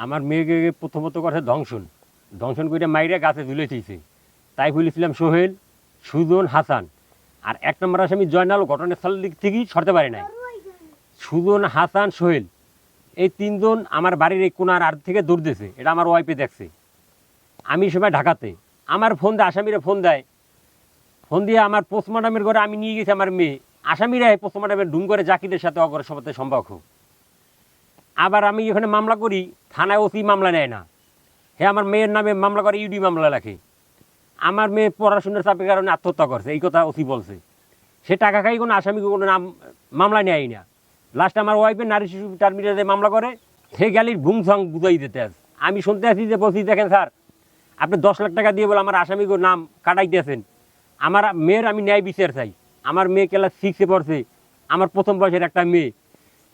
আমার মেয়েকে প্রথমত কথা দংশন দংশন করে মাইরে গাছে ঝুলে দিয়েছে। তাই বলেছিলাম সোহেল, সুজন, হাসান। আর এক নম্বর আসামি জয়নাল ঘটনাস্থলের দিক থেকেই সরতে পারে নাই। সুজন, হাসান, সোহেল এই তিনজন আমার বাড়ির এই কোনার আর থেকে দৌড় দিয়েছে। এটা আমার ওয়াইফে দেখছে। আমি সময় ঢাকাতে, আমার ফোন দেয়, আসামিরা ফোন দেয়। ফোন দিয়ে আমার পোস্টমর্টমের ঘরে আমি নিয়ে গেছি আমার মেয়ে। আসামিরা পোস্টমর্টমের ডুম করে জাকিরের সাথে অগরের সাথে সম্পর্ক। আবার আমি এখানে মামলা করি, থানায় ওসি মামলা নেয় না। হ্যাঁ, আমার মেয়ের নামে মামলা করে, ইউডি মামলা রাখে। আমার মেয়ে পড়াশোনার চাপের কারণে আত্মহত্যা করছে, এই কথা ওসি বলছে। সে টাকা খাই কোনো আসামিকে কোনো নাম মামলা নেয় না। লাস্ট আমার ওয়াইফের নারী শিশু টার্মিনালে মামলা করে, সে গেলির ঘুম সং বুঝাই দিতে আস। আমি শুনতে আসি যে বলছি, দেখেন স্যার, আপনি 10 লাখ টাকা দিয়ে বলে আমার আসামিকে নাম কাটাইতেছেন। আমার মেয়ের আমি ন্যায় বিচার চাই। আমার মেয়ে ক্লাস 6-এ পড়ছে, আমার প্রথম বয়সের একটা মেয়ে।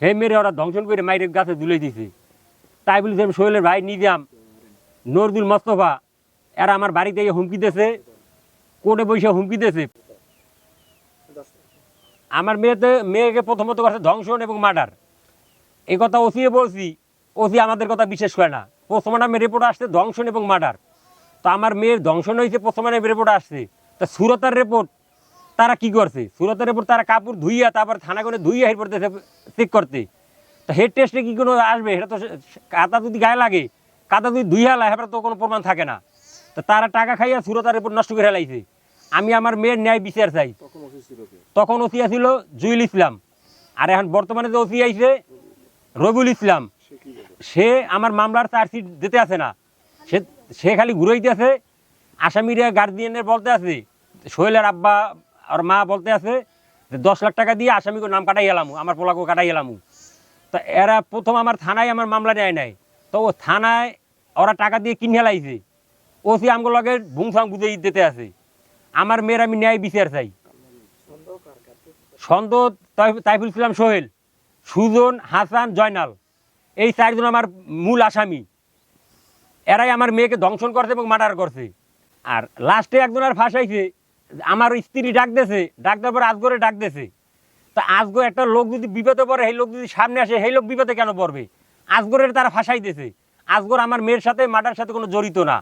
হে মেরে ওরা ধ্বংসন করে মাইরের গাছে ঝুলে দিছে। তাই বলেছি আমি সোহেলের ভাই নিজাম, নজরুল, মোস্তফা, এরা আমার বাড়িতে হুমকি দিয়েছে, কোর্টে বসে হুমকি দিয়েছে। আমার মেয়েকে প্রথমত করছে ধর্ষণ এবং মার্ডার। এই কথা ওসিয়ে বলছি, ওসি আমাদের কথা বিশ্বাস করে না। পোস্টমর্টমের রিপোর্ট আসছে ধর্ষণ এবং মার্ডার। তো আমার মেয়ের ধর্ষণ হয়েছে, পোস্টমর্টমের রিপোর্ট আসছে। তা সুরতার রিপোর্ট তারা কি করছে? সুরতের রিপোর্ট তারা কাপড় ধুইয়া তারপর থানা করে ধুইয়া হের পড়তে চেক করতে। তো হেড টেস্টে কি কোনো আসবে? এটা তো কাদা যদি গায়ে লাগে, কাদা যদি ধুইয়া লাগে, এবার তো কোনো প্রমাণ থাকে না। তো তারা টাকা খাইয়া সুরতার রিপোর্ট নষ্ট করে লাইছে। আমি আমার মেয়ের ন্যায় বিচার চাই। তখন ওসি ছিল জুয়েল ইসলাম, আর এখন বর্তমানে যে ওসি আইছে রবিউল ইসলাম। সে আমার মামলার চার্জশিট দিতে আসে না, সে খালি ঘুরাইতে আছে। আসামিরা গার্জিয়ানের বলতে আছে, সোহেলের আব্বা আর মা বলতে আছে যে 10 লাখ টাকা দিয়ে আসামিকে নাম কাটাই এলাম, আমার পোলাকে কাটাই এলাম। তো এরা প্রথম আমার থানায় আমার মামলা নেয় নাই। তো ও থানায় ওরা টাকা দিয়ে কিনে লাইছে। ওসি আমগুলোকে ভুংসাং বুঝে দিতে আছে। আমার মেয়ের আমি ন্যায় বিচার চাই। সন্দেহ তাইফুল ইসলাম সোহেল, সুজন, হাসান, জয়নাল, এই 4 জন আমার মূল আসামি। এরাই আমার মেয়েকে দংশন করছে এবং মার্ডার করছে। আর লাস্টে একজন আর ফাঁসাইছে, আমার স্ত্রী ডাক দিয়েছে, ডাক দেওয়ার পর আজগরে ডাক দিয়েছে। তা আজগর একটা লোক যদি বিপদে পড়ে, সেই লোক যদি সামনে আসে, সেই লোক বিপদে কেন পড়বে? আজগরের তারা ফাঁসাই দিয়েছে। আজগর আমার মেয়ের সাথে মার্ডার সাথে কোনো জড়িত না।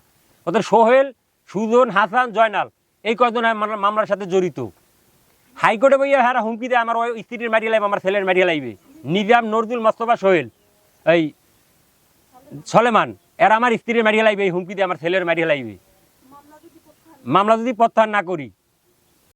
ওদের সোহেল, সুজন, হাসান, জয়নাল এই কয়জন মামলার সাথে জড়িত। হাইকোর্টে বইয়া হারা হুমকি দেয় আমার স্ত্রীর মারিয়ে লাইবে, আমার ছেলের মারিয়ে লাইবে। নিজাম, নজরুল, মোস্তফা, সোহেল, এই সলেমান, এরা আমার স্ত্রীর মারিয়ে লাইবে, এই হুমকি দিয়ে আমার ছেলের মারিয়ে লাইবে। মামলা যদি প্রত্যাহার না করি।